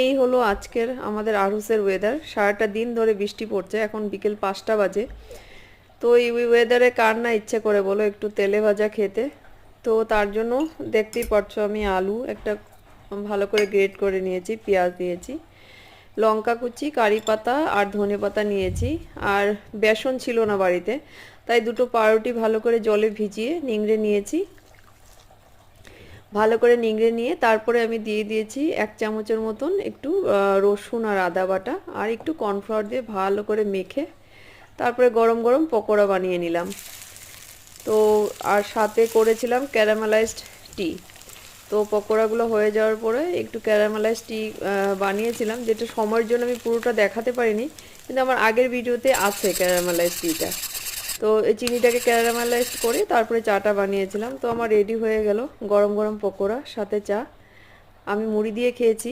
এই হলো আজকের আমাদের আরহুসের ওয়েদার। সারাটা দিন ধরে বৃষ্টি পড়ছে, এখন বিকেল 5টা বাজে। তো এই ওয়েদারে কার না ইচ্ছে করে বলো একটু তেলে ভাজা খেতে। তো তার জন্য দেখতেই পাচ্ছ আমি আলু একটা ভালো করে গ্রেট করে নিয়েছি, পেঁয়াজ দিয়েছি, লঙ্কা কুচি, কারি পাতা আর ধনে পাতা নিয়েছি। আর বেসন ছিল না বাড়িতে, তাই দুটো পাউরুটি ভালো করে জলে ভিজিয়ে নিংড়ে নিয়েছি। ভালো করে নিংড়ে নিয়ে তারপরে আমি দিয়ে দিয়েছি 1 চামচের মতন একটু রসুন আর আদা বাটা, আর একটু কর্নফ্লাওয়ার দিয়ে ভালো করে মেখে তারপরে গরম গরম পকোড়া বানিয়ে নিলাম। তো আর সাথে করেছিলাম ক্যারামেলাইজড টি। তো পকোড়াগুলো হয়ে যাওয়ার পরে একটু ক্যারামেলাইজড টি বানিয়েছিলাম, যেটা সময়ের জন্য আমি পুরোটা দেখাতে পারিনি, কিন্তু আমার আগের ভিডিওতে আছে ক্যারামেলাইজড টিটা। তো এই চিনিটাকে ক্যারামেলাইজড করে তারপরে চাটা বানিয়েছিলাম। তো আমার রেডি হয়ে গেল গরম গরম পকোড়া সাথে চা। আমি মুড়ি দিয়ে খেয়েছি।